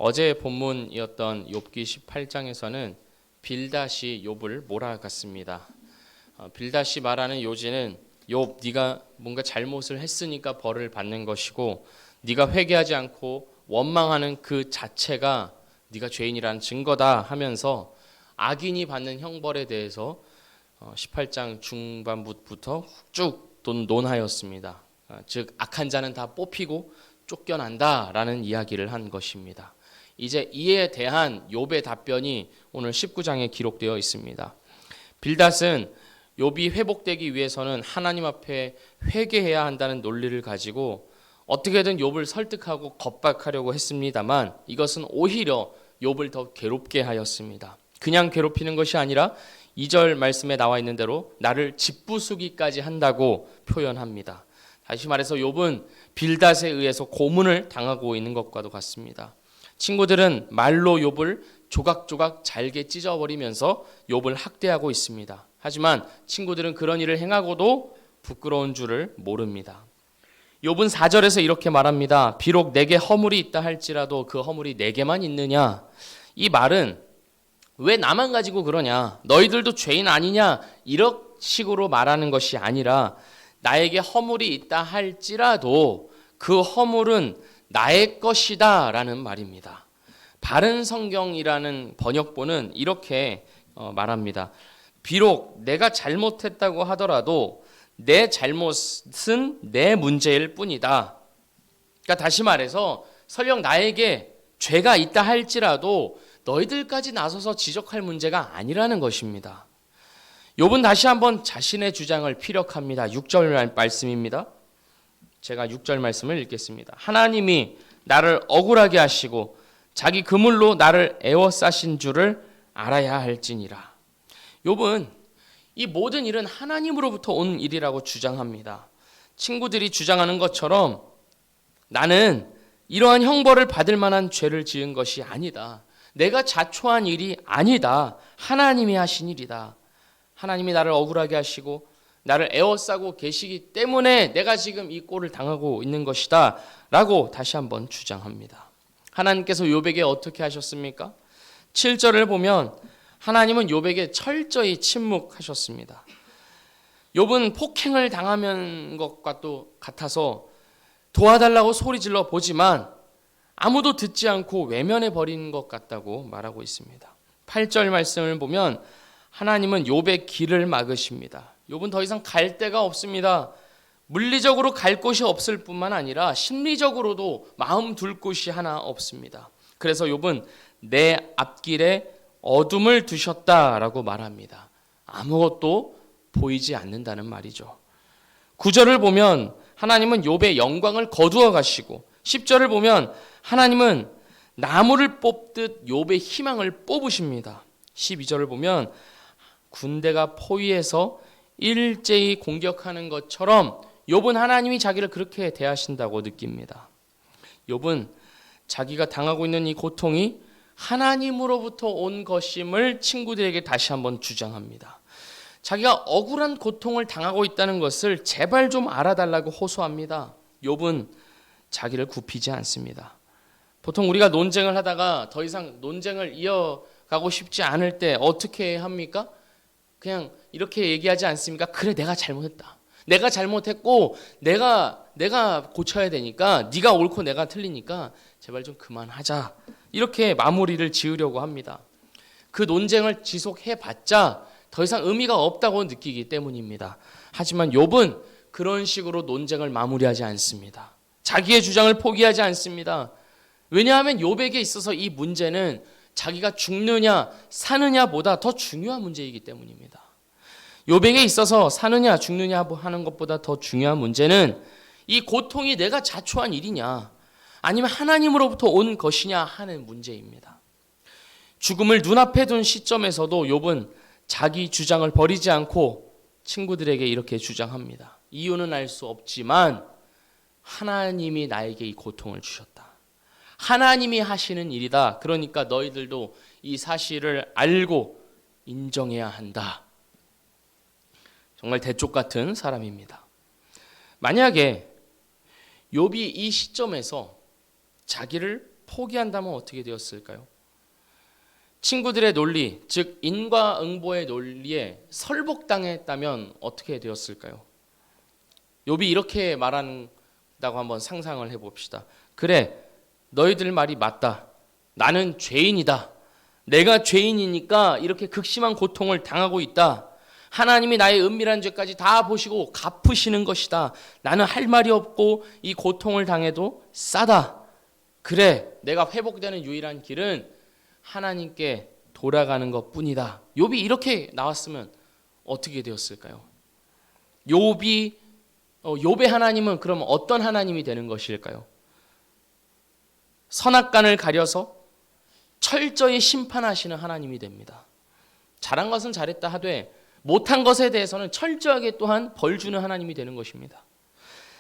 어제 본문이었던 욥기 18장에서는 빌닷이 욥을 몰아갔습니다. 빌닷이 말하는 요지는 욥, 네가 뭔가 잘못을 했으니까 벌을 받는 것이고 네가 회개하지 않고 원망하는 그 자체가 네가 죄인이라는 증거다 하면서 악인이 받는 형벌에 대해서 18장 중반부터 쭉 논하였습니다. 즉 악한 자는 다 뽑히고 쫓겨난다라는 이야기를 한 것입니다. 이제 이에 대한 욥의 답변이 오늘 19장에 기록되어 있습니다. 빌닷은 욥이 회복되기 위해서는 하나님 앞에 회개해야 한다는 논리를 가지고 어떻게든 욥을 설득하고 겁박하려고 했습니다만 이것은 오히려 욥을 더 괴롭게 하였습니다. 그냥 괴롭히는 것이 아니라 2절 말씀에 나와 있는 대로 나를 짓부수기까지 한다고 표현합니다. 다시 말해서 욥은 빌닷에 의해서 고문을 당하고 있는 것과도 같습니다. 친구들은 말로 욥을 조각조각 잘게 찢어버리면서 욥을 학대하고 있습니다. 하지만 친구들은 그런 일을 행하고도 부끄러운 줄을 모릅니다. 욥은 4절에서 이렇게 말합니다. 비록 내게 허물이 있다 할지라도 그 허물이 내게만 있느냐. 이 말은 왜 나만 가지고 그러냐, 너희들도 죄인 아니냐, 이런 식으로 말하는 것이 아니라 나에게 허물이 있다 할지라도 그 허물은 나의 것이다 라는 말입니다. 바른 성경이라는 번역본은 이렇게 말합니다. 비록 내가 잘못했다고 하더라도 내 잘못은 내 문제일 뿐이다. 그러니까 다시 말해서 설령 나에게 죄가 있다 할지라도 너희들까지 나서서 지적할 문제가 아니라는 것입니다. 욥은 다시 한번 자신의 주장을 피력합니다. 6절 말씀입니다. 제가 6절 말씀을 읽겠습니다. 하나님이 나를 억울하게 하시고 자기 그물로 나를 에워싸신 줄을 알아야 할지니라. 욥은 이 모든 일은 하나님으로부터 온 일이라고 주장합니다. 친구들이 주장하는 것처럼 나는 이러한 형벌을 받을 만한 죄를 지은 것이 아니다. 내가 자초한 일이 아니다. 하나님이 하신 일이다. 하나님이 나를 억울하게 하시고 나를 에워싸고 계시기 때문에 내가 지금 이 꼴을 당하고 있는 것이다 라고 다시 한번 주장합니다. 하나님께서 욥에게 어떻게 하셨습니까? 7절을 보면 하나님은 욥에게 철저히 침묵하셨습니다. 욥은 폭행을 당하는 것과 또 같아서 도와달라고 소리질러 보지만 아무도 듣지 않고 외면해 버린 것 같다고 말하고 있습니다. 8절 말씀을 보면 하나님은 욥의 길을 막으십니다. 욥은 더 이상 갈 데가 없습니다. 물리적으로 갈 곳이 없을 뿐만 아니라 심리적으로도 마음 둘 곳이 하나 없습니다. 그래서 욥은 내 앞길에 어둠을 두셨다라고 말합니다. 아무것도 보이지 않는다는 말이죠. 9절을 보면 하나님은 욥의 영광을 거두어 가시고 10절을 보면 하나님은 나무를 뽑듯 욥의 희망을 뽑으십니다. 12절을 보면 군대가 포위해서 일제히 공격하는 것처럼 욥은 하나님이 자기를 그렇게 대하신다고 느낍니다. 욥은 자기가 당하고 있는 이 고통이 하나님으로부터 온 것임을 친구들에게 다시 한번 주장합니다. 자기가 억울한 고통을 당하고 있다는 것을 제발 좀 알아달라고 호소합니다. 욥은 자기를 굽히지 않습니다. 보통 우리가 논쟁을 하다가 더 이상 논쟁을 이어가고 싶지 않을 때 어떻게 합니까? 그냥 이렇게 얘기하지 않습니까? 그래, 내가 잘못했다. 내가 잘못했고 내가 고쳐야 되니까 네가 옳고 내가 틀리니까 제발 좀 그만하자. 이렇게 마무리를 지으려고 합니다. 그 논쟁을 지속해봤자 더 이상 의미가 없다고 느끼기 때문입니다. 하지만 욥은 그런 식으로 논쟁을 마무리하지 않습니다. 자기의 주장을 포기하지 않습니다. 왜냐하면 욥에게 있어서 이 문제는 자기가 죽느냐 사느냐보다 더 중요한 문제이기 때문입니다. 욥에게 있어서 사느냐 죽느냐 하는 것보다 더 중요한 문제는 이 고통이 내가 자초한 일이냐 아니면 하나님으로부터 온 것이냐 하는 문제입니다. 죽음을 눈앞에 둔 시점에서도 욥은 자기 주장을 버리지 않고 친구들에게 이렇게 주장합니다. 이유는 알 수 없지만 하나님이 나에게 이 고통을 주셨다. 하나님이 하시는 일이다. 그러니까 너희들도 이 사실을 알고 인정해야 한다. 정말 대쪽 같은 사람입니다. 만약에 욥이 이 시점에서 자기를 포기한다면 어떻게 되었을까요? 친구들의 논리, 즉 인과응보의 논리에 설복당했다면 어떻게 되었을까요? 욥이 이렇게 말한다고 한번 상상을 해봅시다. 그래, 너희들 말이 맞다. 나는 죄인이다. 내가 죄인이니까 이렇게 극심한 고통을 당하고 있다. 하나님이 나의 은밀한 죄까지 다 보시고 갚으시는 것이다. 나는 할 말이 없고 이 고통을 당해도 싸다. 그래, 내가 회복되는 유일한 길은 하나님께 돌아가는 것뿐이다. 욥이 이렇게 나왔으면 어떻게 되었을까요? 욥의 하나님은 그럼 어떤 하나님이 되는 것일까요? 선악간을 가려서 철저히 심판하시는 하나님이 됩니다. 잘한 것은 잘했다 하되 못한 것에 대해서는 철저하게 또한 벌 주는 하나님이 되는 것입니다.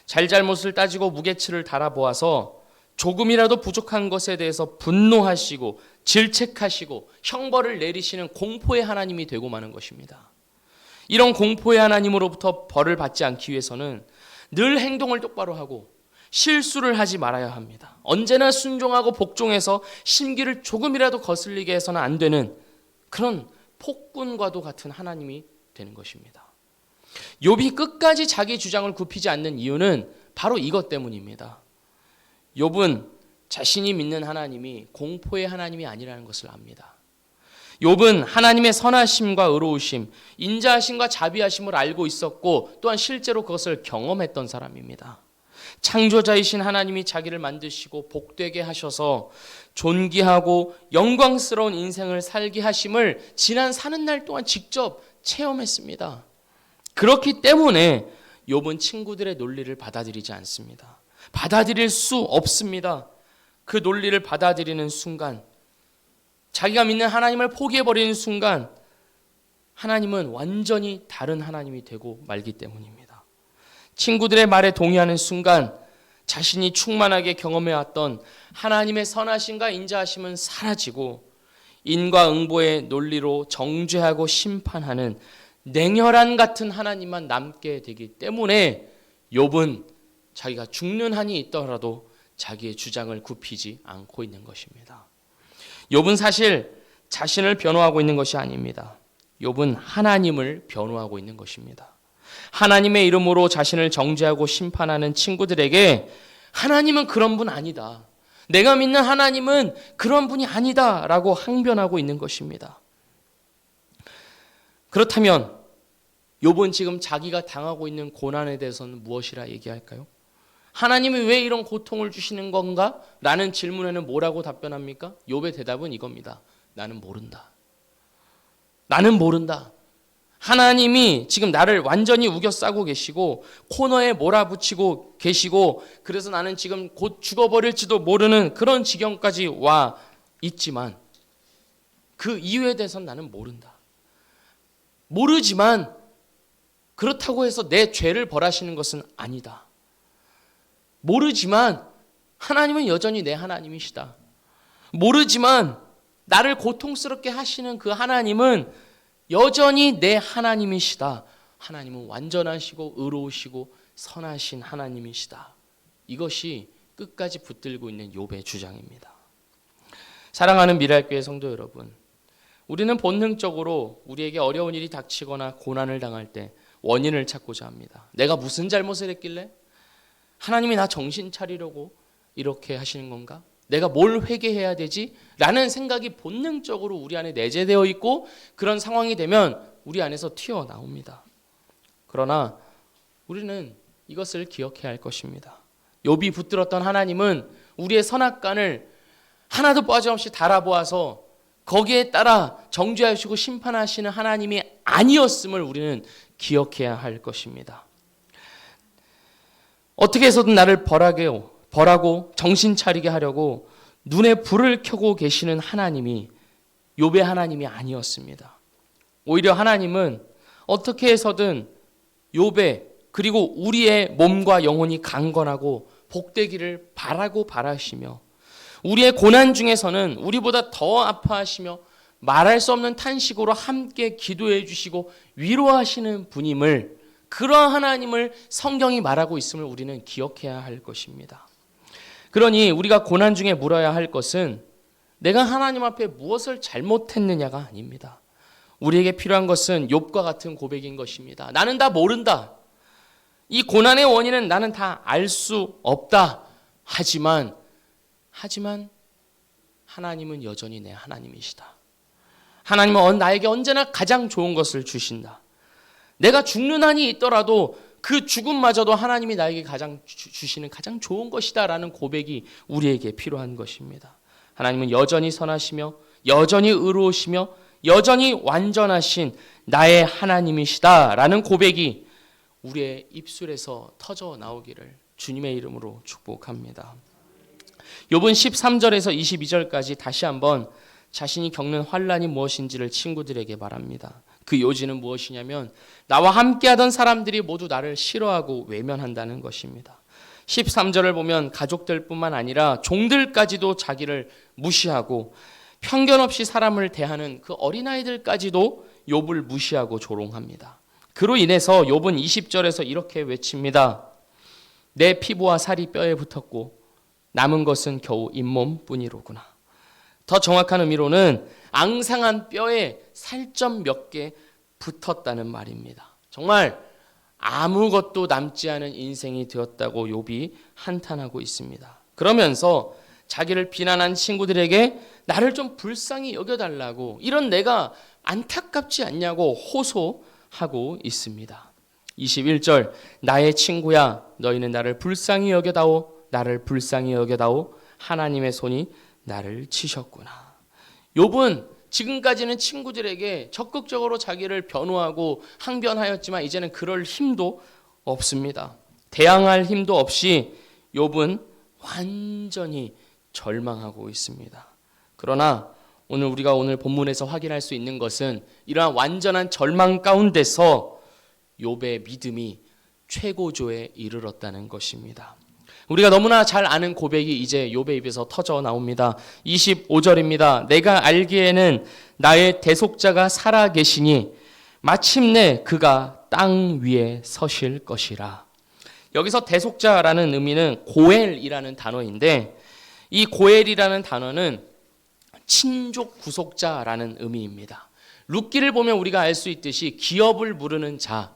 잘잘못을 따지고 무게추를 달아보아서 조금이라도 부족한 것에 대해서 분노하시고 질책하시고 형벌을 내리시는 공포의 하나님이 되고 마는 것입니다. 이런 공포의 하나님으로부터 벌을 받지 않기 위해서는 늘 행동을 똑바로 하고 실수를 하지 말아야 합니다. 언제나 순종하고 복종해서 심기를 조금이라도 거슬리게 해서는 안 되는 그런 폭군과도 같은 하나님이 되는 것입니다. 욥이 끝까지 자기 주장을 굽히지 않는 이유는 바로 이것 때문입니다. 욥은 자신이 믿는 하나님이 공포의 하나님이 아니라는 것을 압니다. 욥은 하나님의 선하심과 의로우심, 인자하심과 자비하심을 알고 있었고 또한 실제로 그것을 경험했던 사람입니다. 창조자이신 하나님이 자기를 만드시고 복되게 하셔서 존귀하고 영광스러운 인생을 살게 하심을 지난 사는 날 동안 직접 체험했습니다. 그렇기 때문에 욥은 친구들의 논리를 받아들이지 않습니다. 받아들일 수 없습니다. 그 논리를 받아들이는 순간, 자기가 믿는 하나님을 포기해버리는 순간 하나님은 완전히 다른 하나님이 되고 말기 때문입니다. 친구들의 말에 동의하는 순간 자신이 충만하게 경험해왔던 하나님의 선하심과 인자하심은 사라지고 인과응보의 논리로 정죄하고 심판하는 냉혈한 같은 하나님만 남게 되기 때문에 욥은 자기가 죽는 한이 있더라도 자기의 주장을 굽히지 않고 있는 것입니다. 욥은 사실 자신을 변호하고 있는 것이 아닙니다. 욥은 하나님을 변호하고 있는 것입니다. 하나님의 이름으로 자신을 정죄하고 심판하는 친구들에게 하나님은 그런 분 아니다. 내가 믿는 하나님은 그런 분이 아니다 라고 항변하고 있는 것입니다. 그렇다면 욥은 지금 자기가 당하고 있는 고난에 대해서는 무엇이라 얘기할까요? 하나님이 왜 이런 고통을 주시는 건가? 라는 질문에는 뭐라고 답변합니까? 욥의 대답은 이겁니다. 나는 모른다. 나는 모른다. 하나님이 지금 나를 완전히 우겨싸고 계시고 코너에 몰아붙이고 계시고 그래서 나는 지금 곧 죽어버릴지도 모르는 그런 지경까지 와 있지만 그 이유에 대해서는 나는 모른다. 모르지만 그렇다고 해서 내 죄를 벌하시는 것은 아니다. 모르지만 하나님은 여전히 내 하나님이시다. 모르지만 나를 고통스럽게 하시는 그 하나님은 여전히 내 하나님이시다. 하나님은 완전하시고 의로우시고 선하신 하나님이시다. 이것이 끝까지 붙들고 있는 욥의 주장입니다. 사랑하는 미랄교회 성도 여러분, 우리는 본능적으로 우리에게 어려운 일이 닥치거나 고난을 당할 때 원인을 찾고자 합니다. 내가 무슨 잘못을 했길래? 하나님이 나 정신 차리려고 이렇게 하시는 건가? 내가 뭘 회개해야 되지? 라는 생각이 본능적으로 우리 안에 내재되어 있고 그런 상황이 되면 우리 안에서 튀어나옵니다. 그러나 우리는 이것을 기억해야 할 것입니다. 욥이 붙들었던 하나님은 우리의 선악간을 하나도 빠짐없이 달아보아서 거기에 따라 정죄하시고 심판하시는 하나님이 아니었음을 우리는 기억해야 할 것입니다. 어떻게 해서든 나를 벌하고 정신 차리게 하려고 눈에 불을 켜고 계시는 하나님이 욥의 하나님이 아니었습니다. 오히려 하나님은 어떻게 해서든 욥의 그리고 우리의 몸과 영혼이 강건하고 복되기를 바라시며 우리의 고난 중에서는 우리보다 더 아파하시며 말할 수 없는 탄식으로 함께 기도해 주시고 위로하시는 분임을, 그러한 하나님을 성경이 말하고 있음을 우리는 기억해야 할 것입니다. 그러니 우리가 고난 중에 물어야 할 것은 내가 하나님 앞에 무엇을 잘못했느냐가 아닙니다. 우리에게 필요한 것은 욥과 같은 고백인 것입니다. 나는 다 모른다. 이 고난의 원인은 나는 다 알 수 없다. 하지만 하나님은 여전히 내 하나님이시다. 하나님은 나에게 언제나 가장 좋은 것을 주신다. 내가 죽는 한이 있더라도 그 죽음마저도 하나님이 나에게 주시는 가장 좋은 것이다 라는 고백이 우리에게 필요한 것입니다. 하나님은 여전히 선하시며 여전히 의로우시며 여전히 완전하신 나의 하나님이시다 라는 고백이 우리의 입술에서 터져 나오기를 주님의 이름으로 축복합니다. 욥은 13절에서 22절까지 다시 한번 자신이 겪는 환난이 무엇인지를 친구들에게 말합니다. 그 요지는 무엇이냐면 나와 함께하던 사람들이 모두 나를 싫어하고 외면한다는 것입니다. 13절을 보면 가족들뿐만 아니라 종들까지도 자기를 무시하고 편견 없이 사람을 대하는 그 어린아이들까지도 욥을 무시하고 조롱합니다. 그로 인해서 욥은 20절에서 이렇게 외칩니다. 내 피부와 살이 뼈에 붙었고 남은 것은 겨우 잇몸뿐이로구나. 더 정확한 의미로는 앙상한 뼈에 살점 몇 개 붙었다는 말입니다. 정말 아무것도 남지 않은 인생이 되었다고 욥이 한탄하고 있습니다. 그러면서 자기를 비난한 친구들에게 나를 좀 불쌍히 여겨달라고, 이런 내가 안타깝지 않냐고 호소하고 있습니다. 21절 나의 친구야 너희는 나를 불쌍히 여겨다오, 나를 불쌍히 여겨다오, 하나님의 손이 나를 치셨구나. 욥은 지금까지는 친구들에게 적극적으로 자기를 변호하고 항변하였지만 이제는 그럴 힘도 없습니다. 대항할 힘도 없이 욥은 완전히 절망하고 있습니다. 그러나 우리가 오늘 본문에서 확인할 수 있는 것은 이러한 완전한 절망 가운데서 욥의 믿음이 최고조에 이르렀다는 것입니다. 우리가 너무나 잘 아는 고백이 이제 욥의 입에서 터져 나옵니다. 25절입니다. 내가 알기에는 나의 대속자가 살아계시니 마침내 그가 땅 위에 서실 것이라. 여기서 대속자라는 의미는 고엘이라는 단어인데 이 고엘이라는 단어는 친족 구속자라는 의미입니다. 룻기를 보면 우리가 알 수 있듯이 기업을 무르는 자,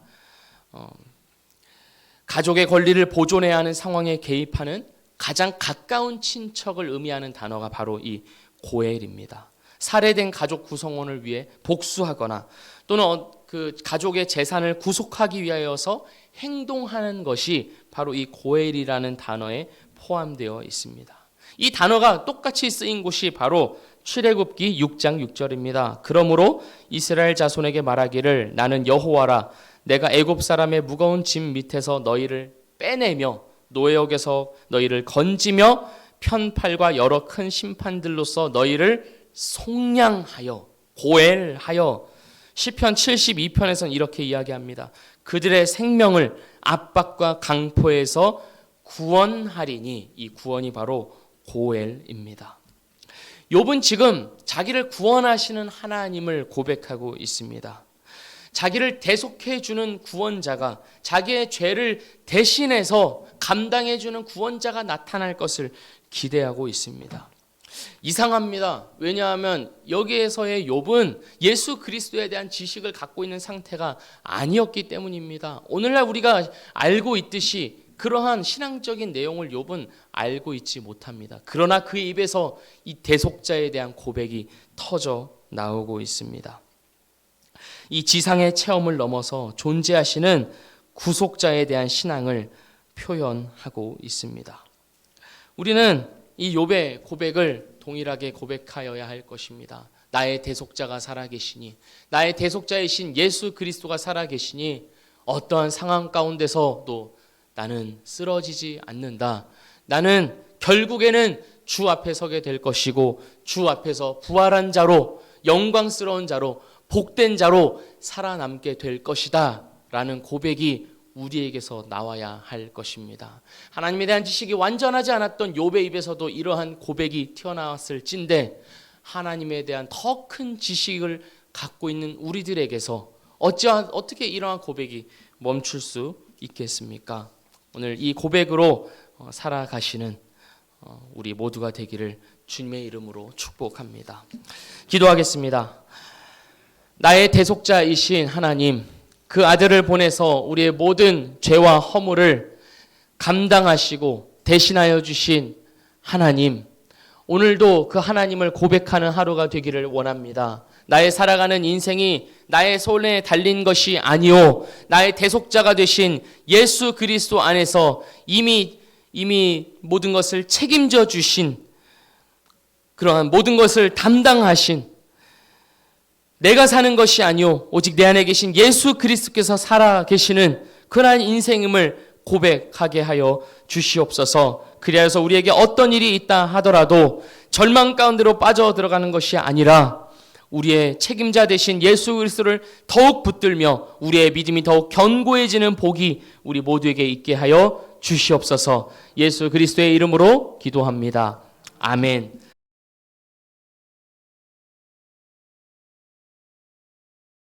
가족의 권리를 보존해야 하는 상황에 개입하는 가장 가까운 친척을 의미하는 단어가 바로 이 고엘입니다. 살해된 가족 구성원을 위해 복수하거나 또는 그 가족의 재산을 구속하기 위하여서 행동하는 것이 바로 이 고엘이라는 단어에 포함되어 있습니다. 이 단어가 똑같이 쓰인 곳이 바로 출애굽기 6장 6절입니다. 그러므로 이스라엘 자손에게 말하기를 나는 여호와라. 내가 애굽 사람의 무거운 짐 밑에서 너희를 빼내며 노예역에서 너희를 건지며 편팔과 여러 큰 심판들로서 너희를 속량하여 고엘하여. 시편 72편에서는 이렇게 이야기합니다. 그들의 생명을 압박과 강포에서 구원하리니. 이 구원이 바로 고엘입니다. 욥은 지금 자기를 구원하시는 하나님을 고백하고 있습니다. 자기를 대속해 주는 구원자가, 자기의 죄를 대신해서 감당해 주는 구원자가 나타날 것을 기대하고 있습니다. 이상합니다. 왜냐하면 여기에서의 욥은 예수 그리스도에 대한 지식을 갖고 있는 상태가 아니었기 때문입니다. 오늘날 우리가 알고 있듯이 그러한 신앙적인 내용을 욥은 알고 있지 못합니다. 그러나 그 입에서 이 대속자에 대한 고백이 터져 나오고 있습니다. 이 지상의 체험을 넘어서 존재하시는 구속자에 대한 신앙을 표현하고 있습니다. 우리는 이 욥의 고백을 동일하게 고백하여야 할 것입니다. 나의 대속자가 살아계시니, 나의 대속자이신 예수 그리스도가 살아계시니 어떠한 상황 가운데서도 나는 쓰러지지 않는다. 나는 결국에는 주 앞에 서게 될 것이고 주 앞에서 부활한 자로, 영광스러운 자로, 복된 자로 살아남게 될 것이다 라는 고백이 우리에게서 나와야 할 것입니다. 하나님에 대한 지식이 완전하지 않았던 욥의 입에서도 이러한 고백이 튀어나왔을진데 하나님에 대한 더 큰 지식을 갖고 있는 우리들에게서 어떻게 이러한 고백이 멈출 수 있겠습니까? 오늘 이 고백으로 살아가시는 우리 모두가 되기를 주님의 이름으로 축복합니다. 기도하겠습니다. 나의 대속자이신 하나님, 그 아들을 보내서 우리의 모든 죄와 허물을 감당하시고 대신하여 주신 하나님, 오늘도 그 하나님을 고백하는 하루가 되기를 원합니다. 나의 살아가는 인생이 나의 손에 달린 것이 아니오, 나의 대속자가 되신 예수 그리스도 안에서 이미 모든 것을 책임져 주신, 그러한 모든 것을 담당하신, 내가 사는 것이 아니오 오직 내 안에 계신 예수 그리스도께서 살아 계시는 그러한 인생임을 고백하게 하여 주시옵소서. 그리하여서 우리에게 어떤 일이 있다 하더라도 절망 가운데로 빠져 들어가는 것이 아니라 우리의 책임자 되신 예수 그리스도를 더욱 붙들며 우리의 믿음이 더욱 견고해지는 복이 우리 모두에게 있게 하여 주시옵소서. 예수 그리스도의 이름으로 기도합니다. 아멘.